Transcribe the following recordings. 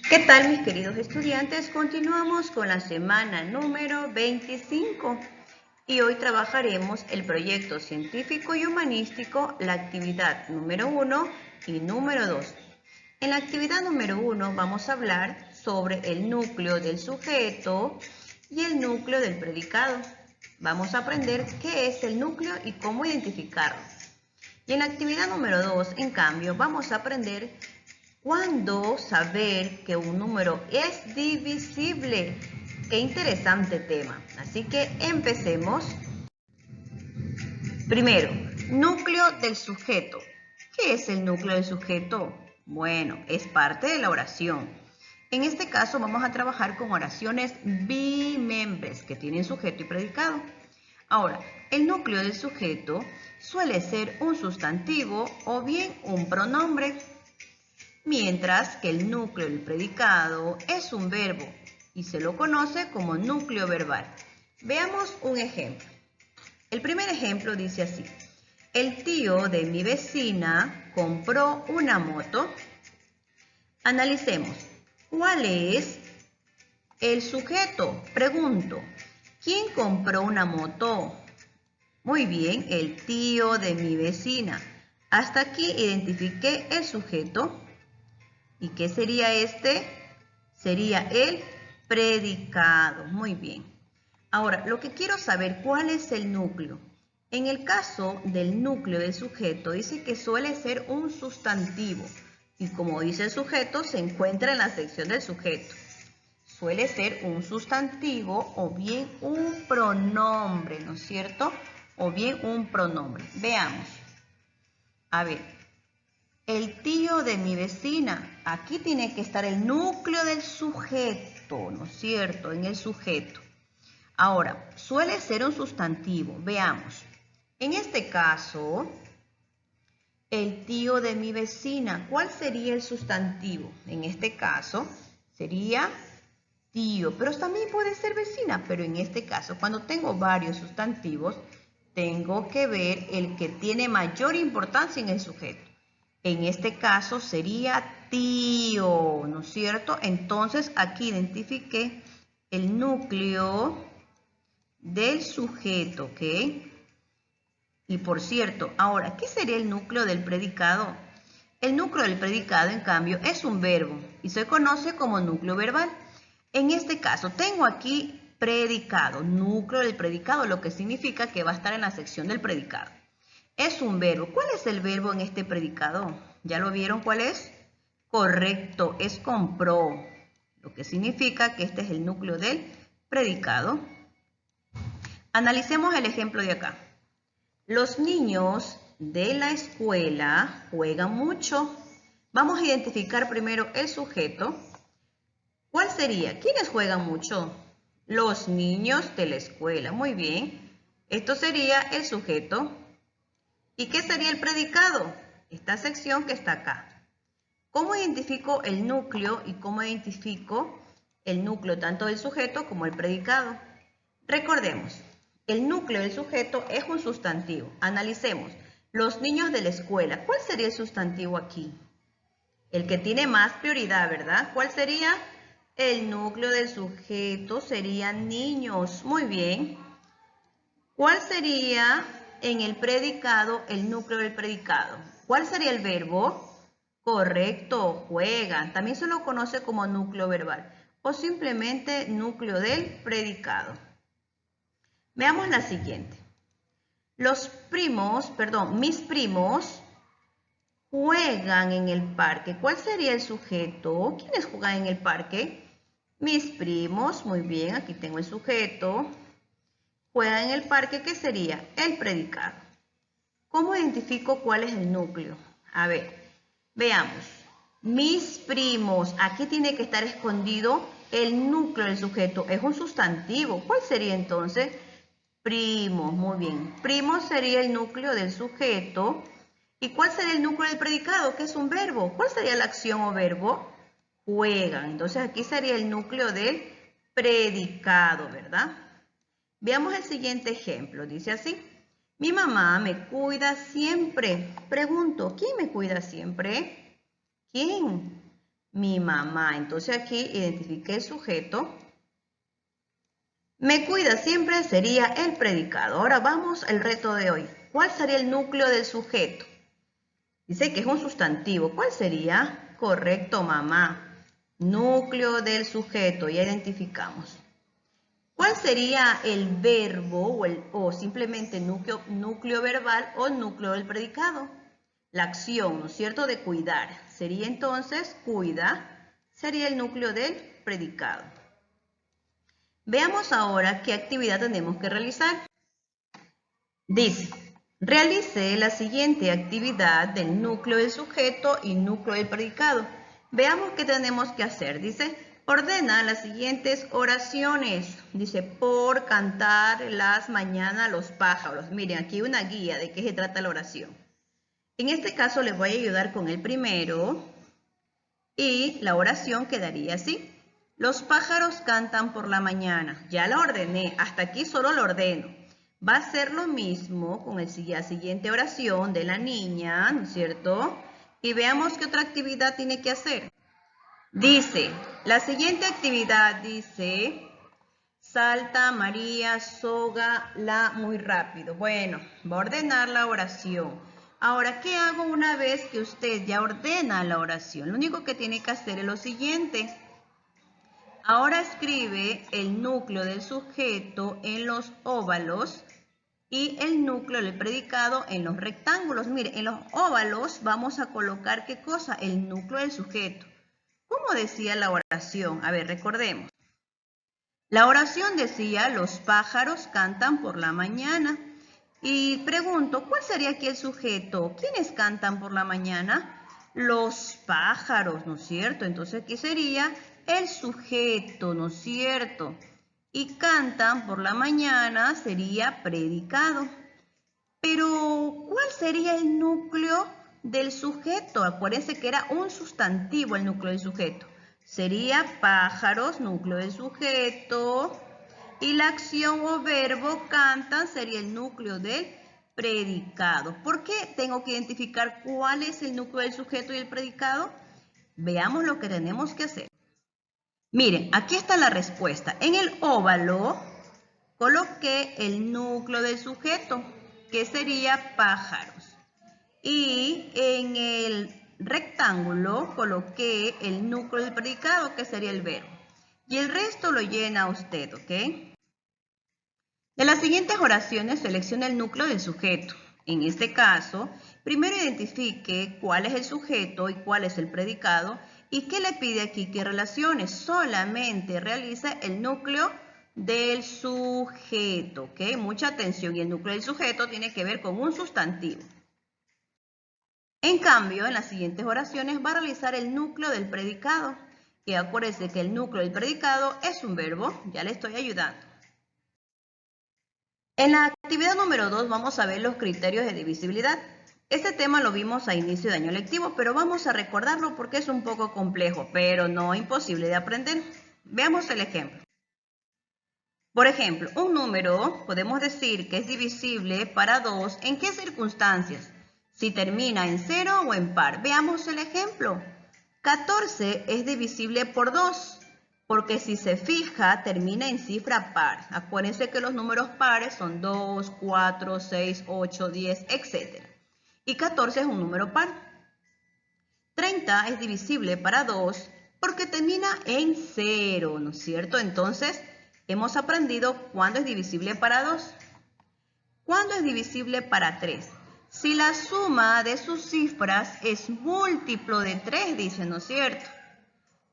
¿Qué tal, mis queridos estudiantes? Continuamos con la semana número 25 y hoy trabajaremos el proyecto científico y humanístico, la actividad número 1 y número 2. En la actividad número 1 vamos a hablar sobre el núcleo del sujeto y el núcleo del predicado. Vamos a aprender qué es el núcleo y cómo identificarlo. Y en la actividad número 2, en cambio, vamos a aprender ¿cuándo saber que un número es divisible? Qué interesante tema. Así que empecemos. Primero, núcleo del sujeto. ¿Qué es el núcleo del sujeto? Bueno, es parte de la oración. En este caso vamos a trabajar con oraciones bimembres que tienen sujeto y predicado. Ahora, el núcleo del sujeto suele ser un sustantivo o bien un pronombre, mientras que el núcleo del predicado es un verbo y se lo conoce como núcleo verbal. Veamos un ejemplo. El primer ejemplo dice así: el tío de mi vecina compró una moto. Analicemos. ¿Cuál es el sujeto? Pregunto, ¿quién compró una moto? Muy bien, el tío de mi vecina. Hasta aquí identifiqué el sujeto. ¿Y qué sería este? Sería el predicado. Muy bien. Ahora, lo que quiero saber, ¿cuál es el núcleo? En el caso del núcleo del sujeto, dice que suele ser un sustantivo. Y como dice el sujeto, se encuentra en la sección del sujeto. Suele ser un sustantivo o bien un pronombre, ¿no es cierto? O bien un pronombre. Veamos. A ver. El tío de mi vecina. Aquí tiene que estar el núcleo del sujeto, ¿no es cierto? En el sujeto. Ahora, suele ser un sustantivo. Veamos. En este caso, el tío de mi vecina. ¿Cuál sería el sustantivo? En este caso, sería tío. Pero también puede ser vecina. Pero en este caso, cuando tengo varios sustantivos, tengo que ver el que tiene mayor importancia en el sujeto. En este caso sería tío, ¿no es cierto? Entonces aquí identifiqué el núcleo del sujeto, ¿ok? Y por cierto, ahora, ¿qué sería el núcleo del predicado? El núcleo del predicado, en cambio, es un verbo y se conoce como núcleo verbal. En este caso, tengo aquí predicado, núcleo del predicado, lo que significa que va a estar en la sección del predicado. Es un verbo. ¿Cuál es el verbo en este predicado? ¿Ya lo vieron cuál es? Correcto, es compró, lo que significa que este es el núcleo del predicado. Analicemos el ejemplo de acá. Los niños de la escuela juegan mucho. Vamos a identificar primero el sujeto. ¿Cuál sería? ¿Quiénes juegan mucho? Los niños de la escuela. Muy bien. Esto sería el sujeto. ¿Y qué sería el predicado? Esta sección que está acá. ¿Cómo identifico el núcleo y cómo identifico el núcleo tanto del sujeto como el predicado? Recordemos, el núcleo del sujeto es un sustantivo. Analicemos. Los niños de la escuela. ¿Cuál sería el sustantivo aquí? El que tiene más prioridad, ¿verdad? ¿Cuál sería? El núcleo del sujeto serían niños. Muy bien. ¿Cuál sería en el predicado el núcleo del predicado? ¿Cuál sería el verbo? Correcto, juegan. También se lo conoce como núcleo verbal o simplemente núcleo del predicado. Veamos la siguiente. Mis primos juegan en el parque. ¿Cuál sería el sujeto? ¿Quiénes juegan en el parque? Mis primos, muy bien, aquí tengo el sujeto. Juegan en el parque, ¿qué sería? El predicado. ¿Cómo identifico cuál es el núcleo? A ver, veamos. Mis primos, aquí tiene que estar escondido el núcleo del sujeto. Es un sustantivo. ¿Cuál sería entonces? Primos, muy bien. Primos sería el núcleo del sujeto. ¿Y cuál sería el núcleo del predicado? Que es un verbo. ¿Cuál sería la acción o verbo? Juegan. Entonces aquí sería el núcleo del predicado, ¿verdad? Veamos el siguiente ejemplo. Dice así: mi mamá me cuida siempre. Pregunto, ¿quién me cuida siempre? ¿Quién? Mi mamá. Entonces aquí identifiqué el sujeto. Me cuida siempre sería el predicado. Ahora vamos al reto de hoy. ¿Cuál sería el núcleo del sujeto? Dice que es un sustantivo. ¿Cuál sería? Correcto, mamá. Núcleo del sujeto. Ya identificamos. ¿Cuál sería el verbo o simplemente núcleo verbal o núcleo del predicado? La acción, ¿no es cierto?, de cuidar. Sería entonces, cuida, sería el núcleo del predicado. Veamos ahora qué actividad tenemos que realizar. Dice, realice la siguiente actividad del núcleo del sujeto y núcleo del predicado. Veamos qué tenemos que hacer. Dice, ordena las siguientes oraciones. Dice, por cantar las mañanas los pájaros. Miren, aquí hay una guía de qué se trata la oración. En este caso les voy a ayudar con el primero y la oración quedaría así. Los pájaros cantan por la mañana. Ya la ordené, hasta aquí solo lo ordeno. Va a ser lo mismo con la siguiente oración de la niña, ¿no es cierto? Y veamos qué otra actividad tiene que hacer. Dice, la siguiente actividad dice, salta María, sógala muy rápido. Bueno, va a ordenar la oración. Ahora, ¿qué hago una vez que usted ya ordena la oración? Lo único que tiene que hacer es lo siguiente. Ahora escribe el núcleo del sujeto en los óvalos y el núcleo del predicado en los rectángulos. Mire, en los óvalos vamos a colocar ¿qué cosa? El núcleo del sujeto. ¿Cómo decía la oración? A ver, recordemos. La oración decía, los pájaros cantan por la mañana. Y pregunto, ¿cuál sería aquí el sujeto? ¿Quiénes cantan por la mañana? Los pájaros, ¿no es cierto? Entonces aquí sería el sujeto, ¿no es cierto? Y cantan por la mañana sería predicado. Pero, ¿cuál sería el núcleo del sujeto? Acuérdense que era un sustantivo el núcleo del sujeto. Sería pájaros, núcleo del sujeto. Y la acción o verbo cantan sería el núcleo del predicado. ¿Por qué tengo que identificar cuál es el núcleo del sujeto y el predicado? Veamos lo que tenemos que hacer. Miren, aquí está la respuesta. En el óvalo coloqué el núcleo del sujeto, que sería pájaros. Y en el rectángulo coloqué el núcleo del predicado, que sería el verbo. Y el resto lo llena usted, ¿ok? De las siguientes oraciones, selecciona el núcleo del sujeto. En este caso, primero identifique cuál es el sujeto y cuál es el predicado y qué le pide aquí que relacione. Solamente realiza el núcleo del sujeto, ¿ok? Mucha atención, y el núcleo del sujeto tiene que ver con un sustantivo. En cambio, en las siguientes oraciones va a realizar el núcleo del predicado. Y acuérdese que el núcleo del predicado es un verbo, ya le estoy ayudando. En la actividad número 2 vamos a ver los criterios de divisibilidad. Este tema lo vimos a inicio de año lectivo, pero vamos a recordarlo porque es un poco complejo, pero no imposible de aprender. Veamos el ejemplo. Por ejemplo, un número podemos decir que es divisible para 2. ¿En qué circunstancias? Si termina en 0 o en par. Veamos el ejemplo. 14 es divisible por 2. Porque si se fija, termina en cifra par. Acuérdense que los números pares son 2, 4, 6, 8, 10, etc. Y 14 es un número par. 30 es divisible para 2 porque termina en 0, ¿no es cierto? Entonces, hemos aprendido cuándo es divisible para 2. ¿Cuándo es divisible para 3? Si la suma de sus cifras es múltiplo de 3, dice, ¿no es cierto?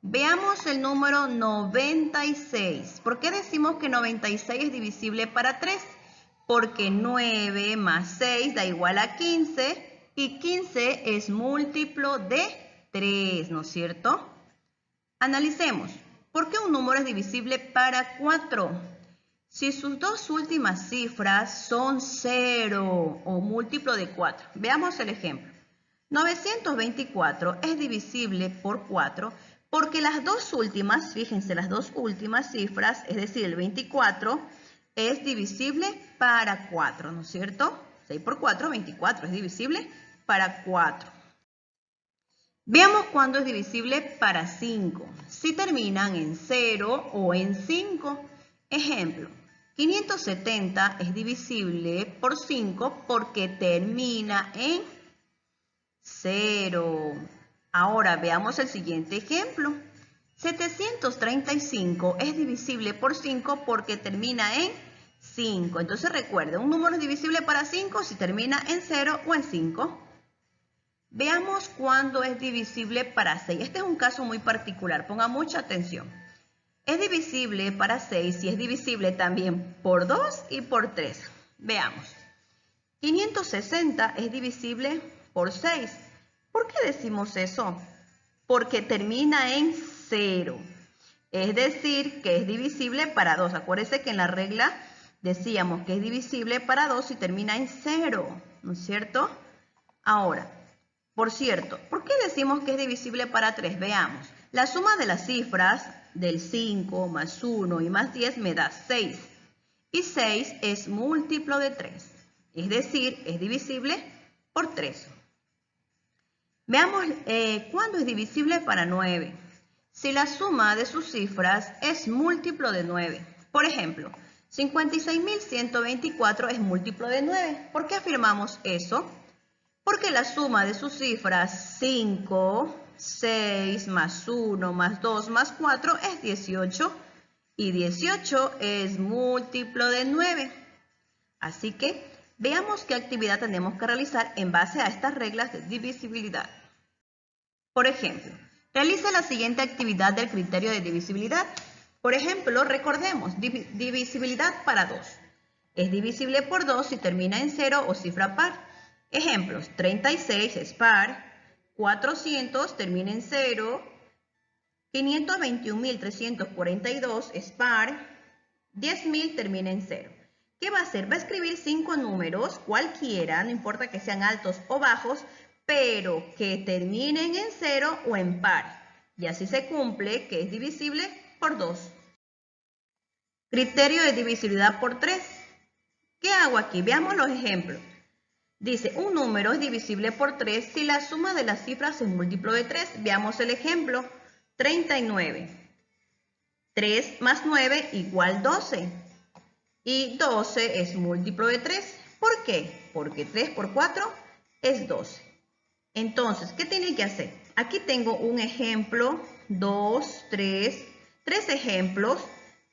Veamos el número 96. ¿Por qué decimos que 96 es divisible para 3? Porque 9 más 6 da igual a 15 y 15 es múltiplo de 3, ¿no es cierto? Analicemos. ¿Por qué un número es divisible para 4? Si sus dos últimas cifras son 0 o múltiplo de 4. Veamos el ejemplo. 924 es divisible por 4 porque las dos últimas, fíjense, las dos últimas cifras, es decir, el 24, es divisible para 4, ¿no es cierto? 6 por 4, 24, es divisible para 4. Veamos cuándo es divisible para 5. Si terminan en 0 o en 5. Ejemplo, 570 es divisible por 5 porque termina en 0. Ahora veamos el siguiente ejemplo. 735 es divisible por 5 porque termina en 5. Entonces recuerden, un número es divisible para 5 si termina en 0 o en 5. Veamos cuándo es divisible para 6. Este es un caso muy particular, ponga mucha atención. Es divisible para 6 y es divisible también por 2 y por 3. Veamos. 560 es divisible por 6. ¿Por qué decimos eso? Porque termina en 0. Es decir, que es divisible para 2. Acuérdense que en la regla decíamos que es divisible para 2 y termina en 0. ¿No es cierto? Ahora, por cierto, ¿por qué decimos que es divisible para 3? Veamos. La suma de las cifras del 5 más 1 y más 10 me da 6. Y 6 es múltiplo de 3. Es decir, es divisible por 3. Veamos cuándo es divisible para 9. Si la suma de sus cifras es múltiplo de 9. Por ejemplo, 56.124 es múltiplo de 9. ¿Por qué afirmamos eso? Porque la suma de sus cifras 5, 6, más 1, más 2, más 4 es 18. Y 18 es múltiplo de 9. Así que veamos qué actividad tenemos que realizar en base a estas reglas de divisibilidad. Por ejemplo, realice la siguiente actividad del criterio de divisibilidad. Por ejemplo, recordemos, divisibilidad para 2. Es divisible por 2 si termina en 0 o cifra par. Ejemplos, 36 es par, 400 termina en 0, 521.342 es par, 10.000 termina en 0. ¿Qué va a hacer? Va a escribir 5 números, cualquiera, no importa que sean altos o bajos, pero que terminen en 0 o en par. Y así se cumple que es divisible por 2. Criterio de divisibilidad por 3. ¿Qué hago aquí? Veamos los ejemplos. Dice, un número es divisible por 3 si la suma de las cifras es múltiplo de 3. Veamos el ejemplo. 39. 3 más 9 igual 12. Y 12 es múltiplo de 3. ¿Por qué? Porque 3 por 4 es 12. Entonces, ¿qué tiene que hacer? Aquí tengo un ejemplo, 2, 3 ejemplos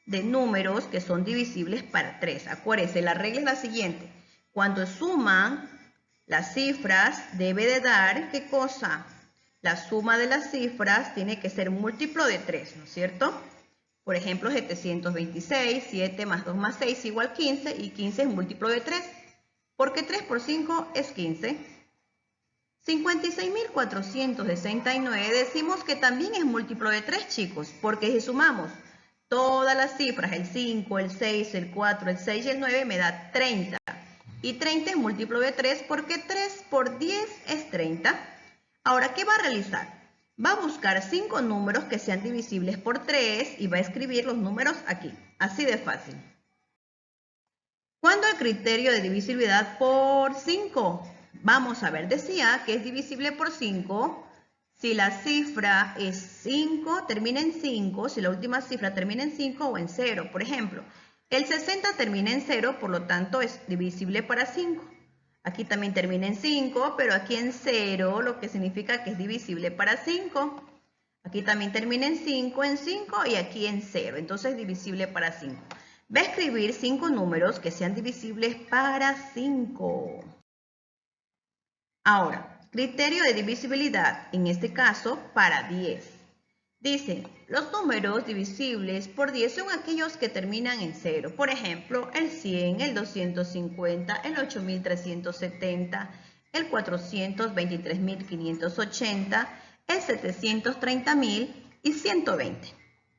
de números que son divisibles para 3. Acuérdense, la regla es la siguiente. Cuando suman las cifras, debe de dar, ¿qué cosa? La suma de las cifras tiene que ser múltiplo de 3, ¿no es cierto? Por ejemplo, 726, 7 más 2 más 6 igual 15 y 15 es múltiplo de 3. Porque 3 por 5 es 15. 56.469 decimos que también es múltiplo de 3, chicos, porque si sumamos todas las cifras, el 5, el 6, el 4, el 6 y el 9 me da 30. Y 30 es múltiplo de 3 porque 3 por 10 es 30. Ahora, ¿qué va a realizar? Va a buscar 5 números que sean divisibles por 3 y va a escribir los números aquí. Así de fácil. ¿Cuándo el criterio de divisibilidad por 5? Vamos a ver, decía que es divisible por 5 si la cifra es 5, termina en 5, si la última cifra termina en 5 o en 0. Por ejemplo, el 60 termina en 0, por lo tanto es divisible para 5. Aquí también termina en 5, pero aquí en 0, lo que significa que es divisible para 5. Aquí también termina en 5 y aquí en 0, entonces es divisible para 5. Va a escribir 5 números que sean divisibles para 5. Ahora, criterio de divisibilidad, en este caso para 10. Dice, los números divisibles por 10 son aquellos que terminan en 0. Por ejemplo, el 100, el 250, el 8.370, el 423.580, el 730.000 y 120.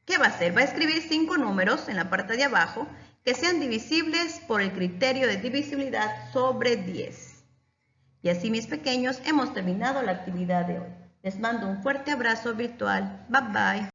¿Qué va a hacer? Va a escribir 5 números en la parte de abajo que sean divisibles por el criterio de divisibilidad sobre 10. Y así, mis pequeños, hemos terminado la actividad de hoy. Les mando un fuerte abrazo virtual. Bye bye.